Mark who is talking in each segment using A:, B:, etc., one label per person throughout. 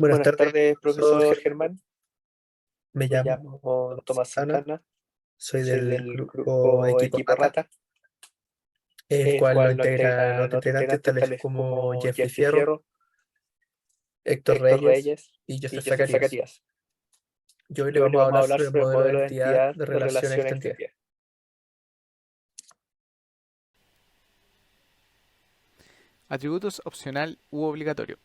A: Buenas tardes, profesor
B: profesor
A: Germán.
B: Me
A: Me
B: llamo
A: llamo Tomás
B: Santana,
A: Santana,
B: soy
A: soy
B: del
A: del
B: grupo
A: grupo
B: Equipo
A: Equipo
B: Rata,
A: Rata,
B: el
A: el
B: cual lo
A: cual lo
B: integran
A: integran
B: otros
A: otros
B: integrantes
A: integrantes
B: tales
A: tales
B: como
A: como
B: Jeffrey
A: Jeffrey
B: Fierro,
A: Fierro,
B: Héctor
A: Héctor
B: Reyes
A: Reyes
B: y
A: y
B: Joseph
A: Joseph
B: Zacarías.
A: Zacarías.
B: Y hoy
A: Y
B: le
A: hoy le
B: vamos a
A: vamos a
B: hablar
A: hablar
B: sobre el
A: sobre el
B: modelo de
A: modelo de
B: entidad
A: entidad
B: de
A: de
B: relación
A: relación
B: extendida.
A: extendida.
C: Atributos opcional u obligatorio.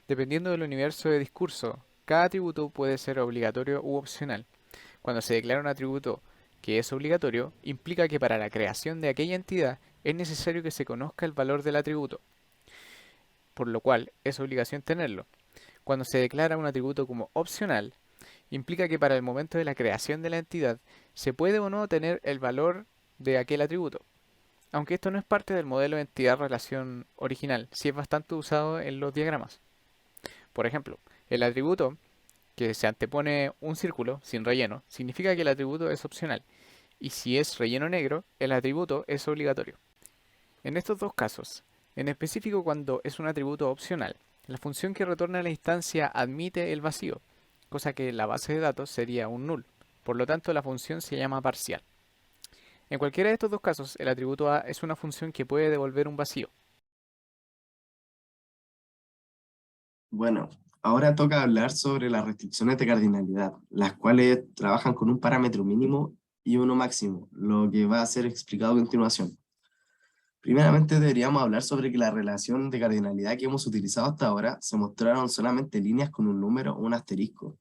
C: Dependiendo del universo de discurso, cada atributo puede ser obligatorio u opcional. Cuando se declara un atributo que es obligatorio, implica que para la creación de aquella entidad es necesario que se conozca el valor del atributo, por lo cual es obligación tenerlo. Cuando se declara un atributo como opcional, implica que para el momento de la creación de la entidad se puede o no tener el valor de aquel atributo. Aunque esto no es parte del modelo de entidad-relación original, sí es bastante usado en los diagramas. Por ejemplo, el atributo que se antepone un círculo sin relleno significa que el atributo es opcional, y si es relleno negro, el atributo es obligatorio. En estos dos casos, en específico cuando es un atributo opcional, la función que retorna a la instancia admite el vacío, cosa que en la base de datos sería un null. Por lo tanto, la función se llama parcial. En cualquiera de estos dos casos, el atributo A es una función que puede devolver un vacío.
D: Bueno, ahora toca hablar sobre las restricciones de cardinalidad, las cuales trabajan con un parámetro mínimo y uno máximo, lo que va a ser explicado a continuación. Primeramente deberíamos hablar sobre que la relación de cardinalidad que hemos utilizado hasta ahora se mostraron solamente líneas con un número o un asterisco.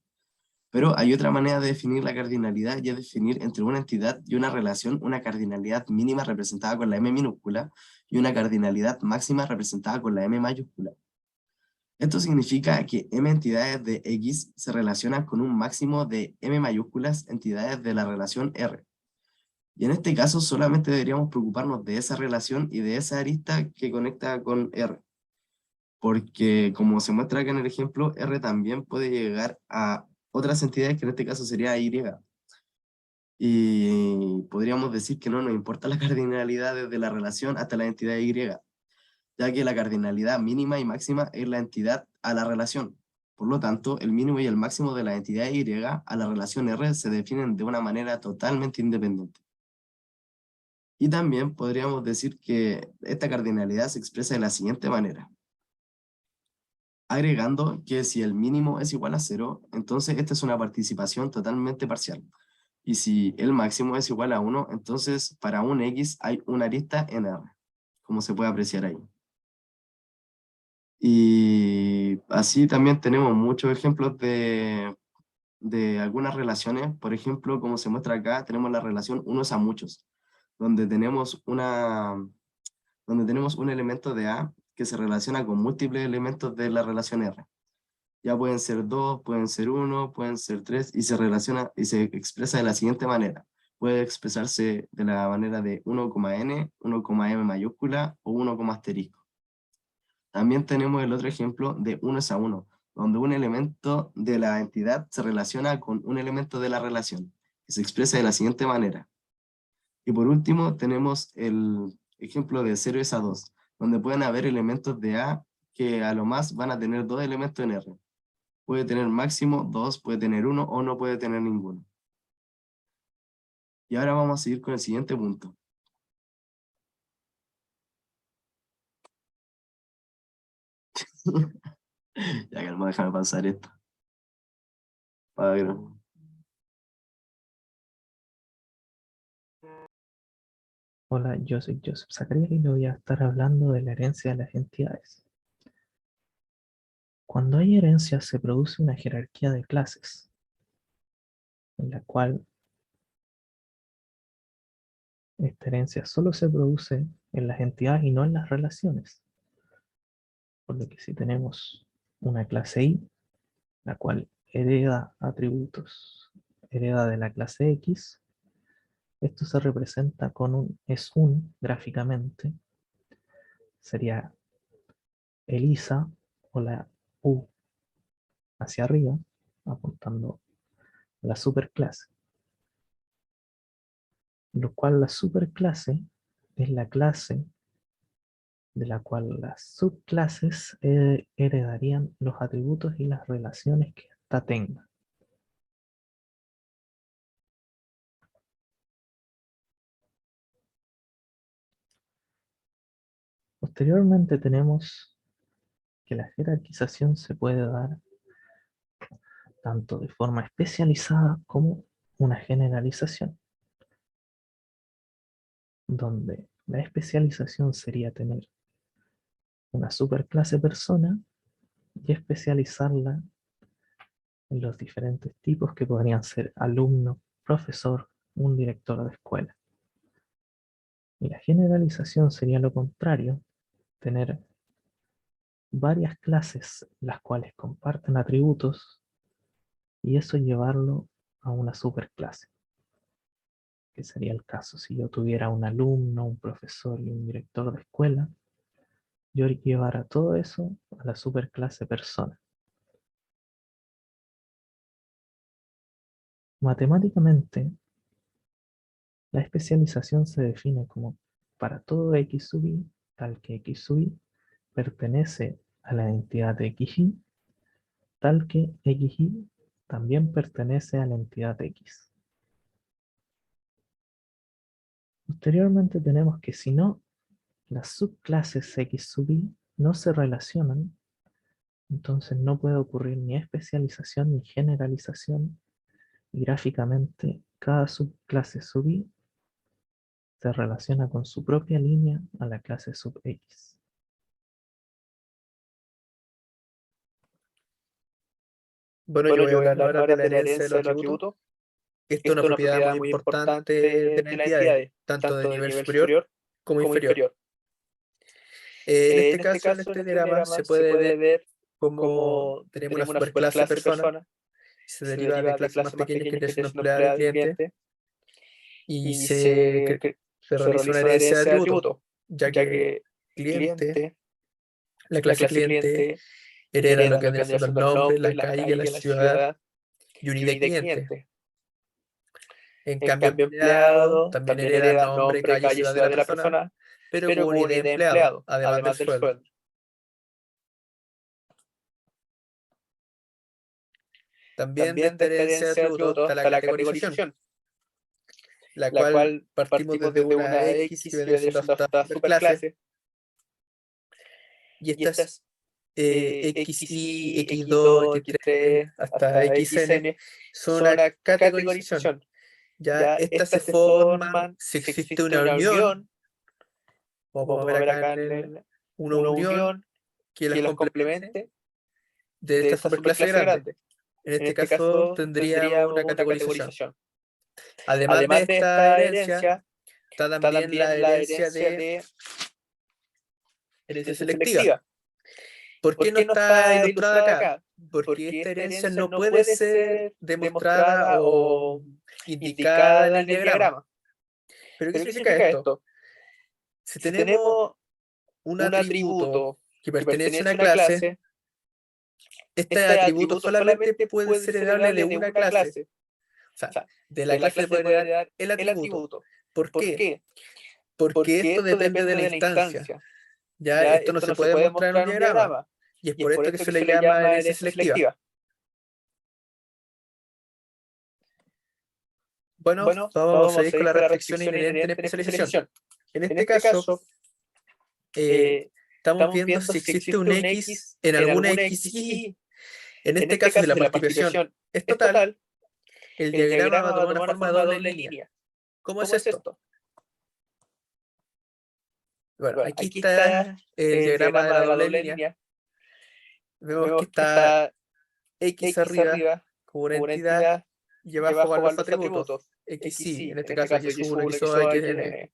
D: Pero hay otra manera de definir la cardinalidad y es definir entre una entidad y una relación una cardinalidad mínima representada con la M minúscula y una cardinalidad máxima representada con la M mayúscula. Esto significa que M entidades de X se relacionan con un máximo de M mayúsculas entidades de la relación R. Y en este caso solamente deberíamos preocuparnos de esa relación y de esa arista que conecta con R. Porque como se muestra acá en el ejemplo, R también puede llegar a otras entidades que en este caso sería Y. Y podríamos decir que no nos importa la cardinalidad desde la relación hasta la entidad Y, ya que la cardinalidad mínima y máxima es la entidad a la relación. Por lo tanto, el mínimo y el máximo de la entidad Y a la relación R se definen de una manera totalmente independiente. Y también podríamos decir que esta cardinalidad se expresa de la siguiente manera. Agregando que si el mínimo es igual a 0, entonces esta es una participación totalmente parcial. Y si el máximo es igual a 1, entonces para un X hay una arista en R, como se puede apreciar ahí. Y así también tenemos muchos ejemplos de algunas relaciones. Por ejemplo, como se muestra acá, tenemos la relación unos a muchos, donde tenemos un elemento de A que se relaciona con múltiples elementos de la relación R. Ya pueden ser 2, pueden ser 1, pueden ser 3, y se relaciona y se expresa de la siguiente manera. Puede expresarse de la manera de 1,n, 1,m mayúscula o 1, asterisco. También tenemos el otro ejemplo de 1 es a 1, donde un elemento de la entidad se relaciona con un elemento de la relación, que se expresa de la siguiente manera. Y por último tenemos el ejemplo de 0 es a 2, donde pueden haber elementos de A que a lo más van a tener dos elementos en R. Puede tener máximo 2, puede tener 1 o no puede tener ninguno. Y ahora vamos a seguir con el siguiente punto. Ya calma, déjame pasar esto. Para
B: Hola, yo soy Joseph Zacarías y le voy a estar hablando de la herencia de las entidades. Cuando hay herencia se produce una jerarquía de clases, en la cual esta herencia solo se produce en las entidades y no en las relaciones. Por lo que si tenemos una clase I, la cual hereda atributos, hereda de la clase X, esto se representa con un gráficamente, sería ELISA o la U hacia arriba, apuntando a la superclase, lo cual la superclase es la clase de la cual las subclases heredarían los atributos y las relaciones que ésta tenga. Posteriormente tenemos que la jerarquización se puede dar tanto de forma especializada como una generalización, donde la especialización sería tener una superclase persona y especializarla en los diferentes tipos que podrían ser alumno, profesor, un director de escuela. Y la generalización sería lo contrario, tener varias clases las cuales comparten atributos y eso llevarlo a una superclase, que sería el caso si yo tuviera un alumno, un profesor y un director de escuela, yo llevara todo eso a la superclase persona. Matemáticamente, la especialización se define como para todo X sub i, tal que X sub i pertenece a la entidad xy, tal que xy también pertenece a la entidad x. Posteriormente tenemos que si no, las subclases x sub i no se relacionan, entonces no puede ocurrir ni especialización ni generalización, y gráficamente cada subclase sub i se relaciona con su propia línea a la clase sub x.
A: Bueno, yo voy a hablar ahora de la herencia de los atributos. Esto es una propiedad muy importante de las entidades, tanto de nivel superior como inferior. En este caso, en este diagrama se puede ver cómo tenemos una superclase persona, se deriva de clases más pequeñas que es una empleada del cliente, y se realiza una herencia de atributos, ya que la clase cliente hereda lo que vendría siendo el nombre, la calle, la ciudad y un ID cliente. En cambio, empleado también hereda nombre, calle, ciudad de la persona, pero con un ID empleado, además del sueldo. También de esta herencia de atributos está la categorización, la cual partimos desde una X que viene siendo hasta superclase, y estas XY, X2, X3, hasta XN son una categorización. Ya estas se forman si existe una unión, como podemos ver acá en una unión que las complemente de esta superclase grande. En este caso tendría una categorización. Además de esta herencia, está también la herencia de herencia selectiva. ¿Por qué no está ilustrada acá? Porque esta herencia no puede ser demostrada o indicada en el diagrama. ¿Pero qué significa esto? Si tenemos un atributo que pertenece a una clase, este atributo solamente puede ser heredable de una clase. O sea, de la clase se puede heredar el atributo. ¿Por qué? Porque esto depende de la instancia. Ya esto no se puede mostrar en un diagrama. Y es por esto que se le llama herencia selectiva. Bueno, vamos a ir con la restricción inherente en especialización. En este caso, estamos viendo si existe un X en alguna XY. En este caso, si la participación es total, el diagrama va a tomar una forma de doble línea. ¿Cómo es esto? Bueno, aquí está el diagrama de la doble línea. Vemos que está X arriba como una entidad y abajo van los atributos. XY, en este caso X1, XO, XN.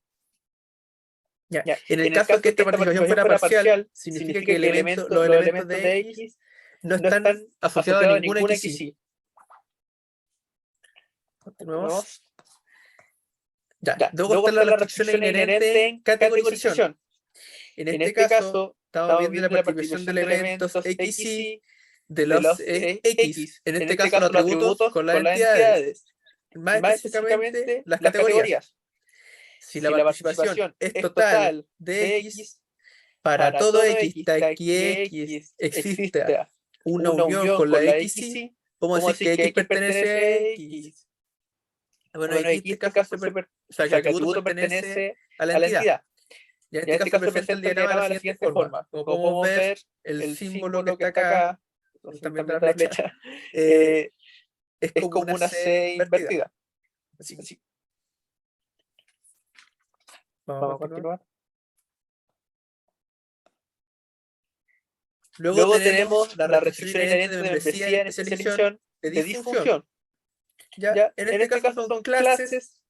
A: Ya. En el caso que esta participación fuera parcial, significa que los elementos de X no están asociados a ningún XY. Continuemos. Ya. Luego está la restricción inherente en categorización. En este caso, estamos viendo la participación de elementos XY de los X. En este caso, los atributos con las entidades. Más específicamente, las categorías. Si la participación es total de X, para todo X, de que X exista una unión con la XY, podemos decir que X pertenece a X. Bueno, aquí en este caso, o sea, que el atributo pertenece a la entidad. Y en este caso se presenta el diagrama de la siguiente forma. Como podemos ver, el símbolo que está acá, donde están viendo la flecha, es como una C invertida. Así. Vamos a continuar. Luego tenemos la restricción inherente de membresía en especialización de disfunción. Ya, en este caso son clases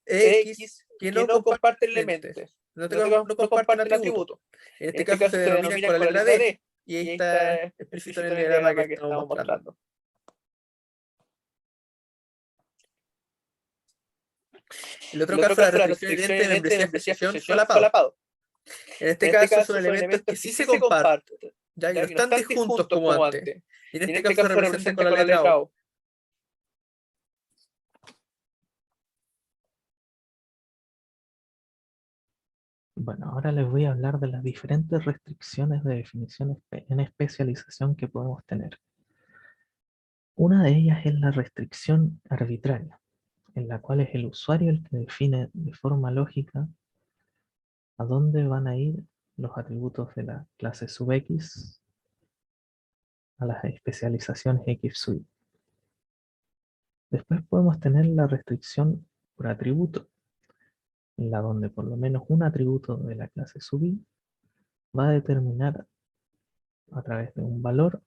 A: X que no comparten elementes, no comparten atributos. En este caso se denominan con la letra D, y ahí está explícito en el diagrama que estamos mostrando. El otro caso es la restricción inherente de membresía en especialización solapado. En este caso son elementos que sí se comparten, ya que no están disjuntos como antes. Y en este caso se representan con la letra O.
B: Bueno, ahora les voy a hablar de las diferentes restricciones de definición en especialización que podemos tener. Una de ellas es la restricción arbitraria, en la cual es el usuario el que define de forma lógica a dónde van a ir los atributos de la clase sub X a las especializaciones X sub Y. Después podemos tener la restricción por atributo, en la donde por lo menos un atributo de la clase sub Y va a determinar a través de un valor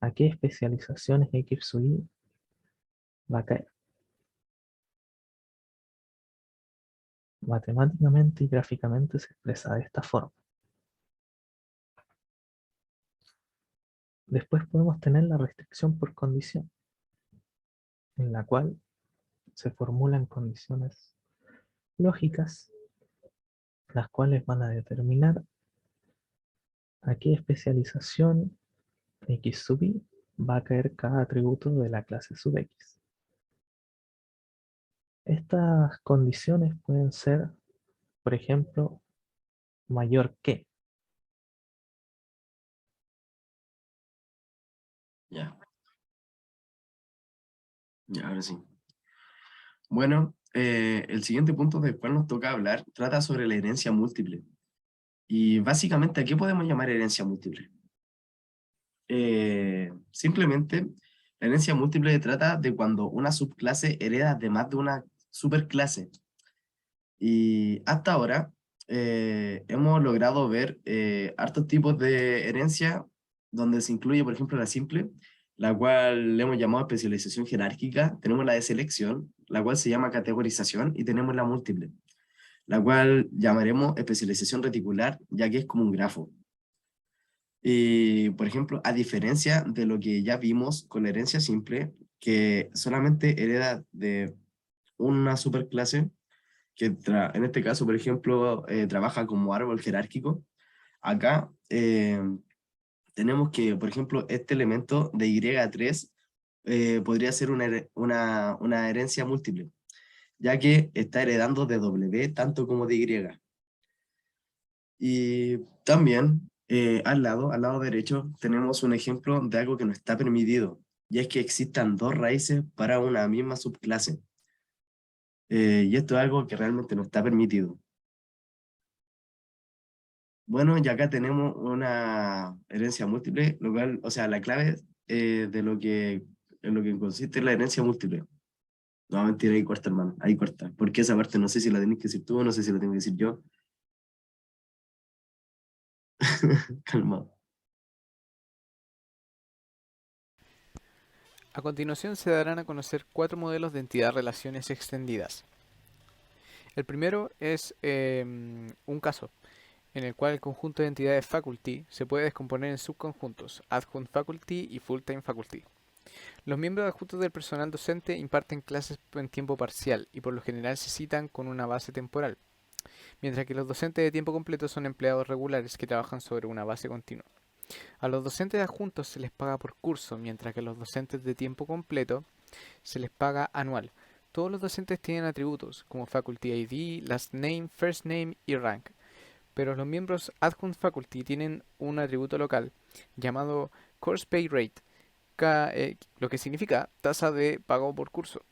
B: a qué especializaciones X sub Y va a caer. Matemáticamente y gráficamente se expresa de esta forma. Después podemos tener la restricción por condición, en la cual se formulan condiciones lógicas, las cuales van a determinar a qué especialización X sub Y va a caer cada atributo de la clase sub X. Estas condiciones pueden ser, por ejemplo, mayor que.
D: Ya, ahora sí. Bueno, el siguiente punto del cual nos toca hablar trata sobre la herencia múltiple. Y básicamente, ¿a qué podemos llamar herencia múltiple? Simplemente, la herencia múltiple trata de cuando una subclase hereda de más de una superclase. Y hasta ahora hemos logrado ver hartos tipos de herencia donde se incluye, por ejemplo, la simple, la cual le hemos llamado especialización jerárquica. Tenemos la de selección, la cual se llama categorización, y tenemos la múltiple, la cual llamaremos especialización reticular, ya que es como un grafo. Y, por ejemplo, a diferencia de lo que ya vimos con la herencia simple, que solamente hereda de una superclase, que en este caso, por ejemplo, trabaja como árbol jerárquico, acá tenemos que, por ejemplo, este elemento de Y3 podría ser una herencia múltiple, ya que está heredando de W tanto como de Y. Y también al lado derecho, tenemos un ejemplo de algo que no está permitido, y es que existan dos raíces para una misma subclase. Y esto es algo que realmente no está permitido. Bueno, y acá tenemos una herencia múltiple, lo cual, o sea, la clave de en lo que consiste la herencia múltiple. No, mentira, ahí corta, hermano, ahí corta. Porque esa parte no sé si la tenés que decir tú o no sé si la tengo que decir yo. Calma.
C: A continuación se darán a conocer 4 modelos de entidad-relaciones extendidas. El primero es un caso, en el cual el conjunto de entidades faculty se puede descomponer en subconjuntos, adjunct faculty y full-time faculty. Los miembros adjuntos del personal docente imparten clases en tiempo parcial y por lo general se citan con una base temporal, mientras que los docentes de tiempo completo son empleados regulares que trabajan sobre una base continua. A los docentes adjuntos se les paga por curso, mientras que a los docentes de tiempo completo se les paga anual. Todos los docentes tienen atributos como Faculty ID, Last Name, First Name y Rank, pero los miembros Adjunct Faculty tienen un atributo local llamado Course Pay Rate, lo que significa tasa de pago por curso,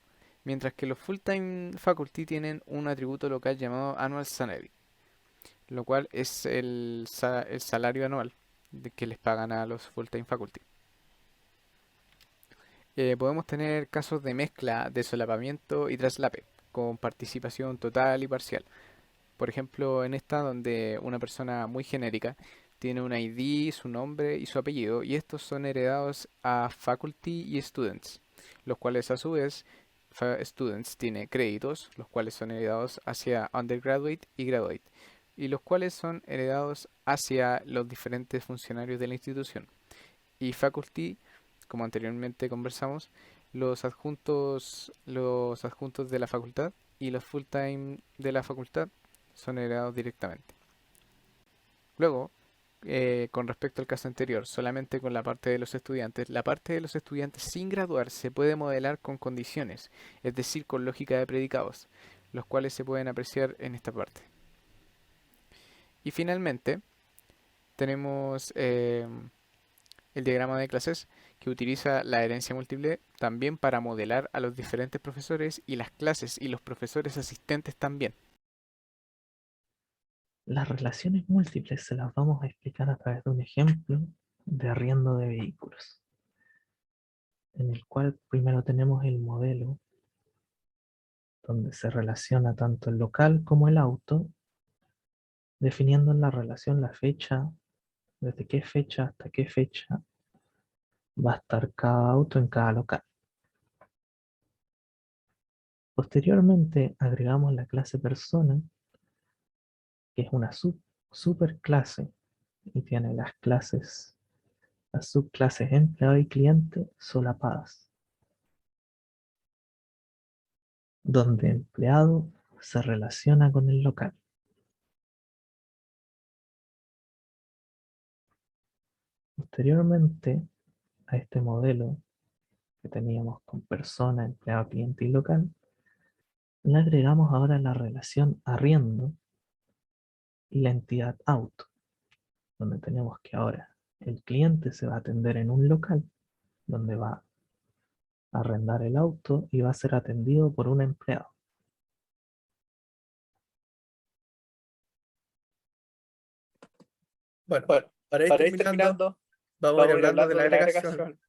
C: mientras que los Full-Time Faculty tienen un atributo local llamado Annual Salary, lo cual es el salario anual que les pagan a los Full-Time Faculty. Podemos tener casos de mezcla, de solapamiento y traslape, con participación total y parcial. Por ejemplo, en esta donde una persona muy genérica tiene un ID, su nombre y su apellido, y estos son heredados a faculty y students, los cuales a su vez students tiene créditos, los cuales son heredados hacia undergraduate y graduate, y los cuales son heredados hacia los diferentes funcionarios de la institución. Y faculty, como anteriormente conversamos, los adjuntos de la facultad y los full time de la facultad son heredados directamente. Luego, con respecto al caso anterior, solamente con la parte de los estudiantes, la parte de los estudiantes sin graduar se puede modelar con condiciones, es decir, con lógica de predicados, los cuales se pueden apreciar en esta parte. Y finalmente, tenemos el diagrama de clases, que utiliza la herencia múltiple también para modelar a los diferentes profesores y las clases y los profesores asistentes también.
B: Las relaciones múltiples se las vamos a explicar a través de un ejemplo de arriendo de vehículos, en el cual primero tenemos el modelo donde se relaciona tanto el local como el auto, definiendo en la relación la fecha, desde qué fecha hasta qué fecha va a estar cada auto en cada local. Posteriormente agregamos la clase persona, que es una superclase y tiene las subclases empleado y cliente solapadas, donde empleado se relaciona con el local. Posteriormente a este modelo que teníamos con persona, empleado, cliente y local, le agregamos ahora la relación arriendo y la entidad auto, donde tenemos que ahora el cliente se va a atender en un local, donde va a arrendar el auto y va a ser atendido por un empleado.
A: Bueno, para ir terminando, vamos a ir hablando de la agregación.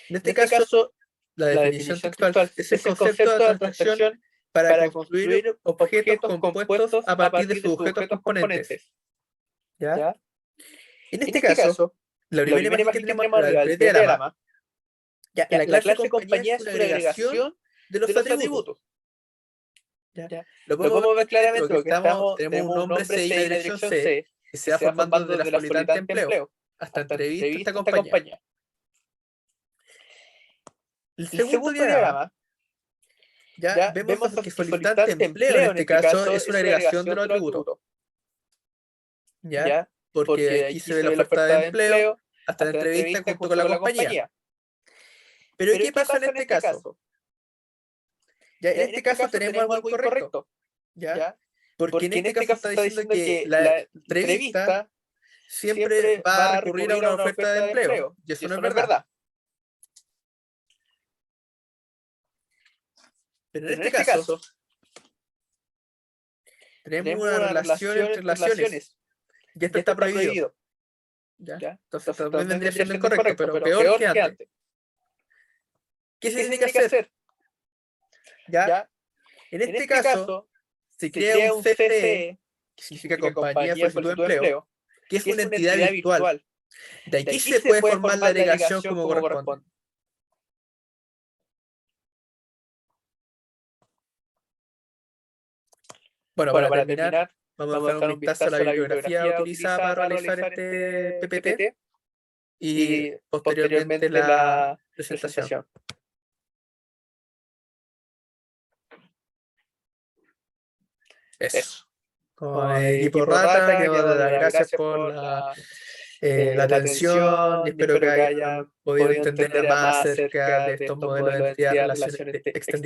A: En este caso, la definición textual es el concepto de abstracción para construir objetos compuestos a partir de sus objetos componentes. ¿Ya? En este caso, la primera imagen que tenemos arriba del diagrama, la clase compañía es una agregación de los atributos. ¿Ya? Lo podemos ver claramente porque tenemos un nombre C y una dirección C, que se va formando desde la solitante empleo hasta entrevista esta compañía. El segundo diagrama, vemos que solicitante empleo en este caso es una agregación de los atributos. ¿Ya? Porque aquí se ve la oferta de empleo hasta la entrevista junto con la compañía. Pero ¿qué pasa en este caso? En este caso tenemos algo incorrecto. ¿Ya? Porque en este caso está diciendo que la entrevista siempre va a recurrir a una oferta de empleo. Y eso no es verdad. Pero en este caso, tenemos una relación entre relaciones. Y esto está prohibido. ¿Ya? Entonces también vendría siendo incorrecto, pero peor que antes. ¿Qué se tiene que hacer? ¿Ya? En este caso, se crea un CCE, que significa Compañía de Solicitud de Empleo, que es una entidad virtual. De aquí se puede formar la agregación como corresponde. Bueno, para terminar, vamos a dar un vistazo a la bibliografía utilizada para realizar este PPT y posteriormente la presentación. Eso. Con el equipo Rata, quiero dar las gracias por la atención y espero que hayan podido entender más acerca de estos modelos de entidad de relaciones extendidas.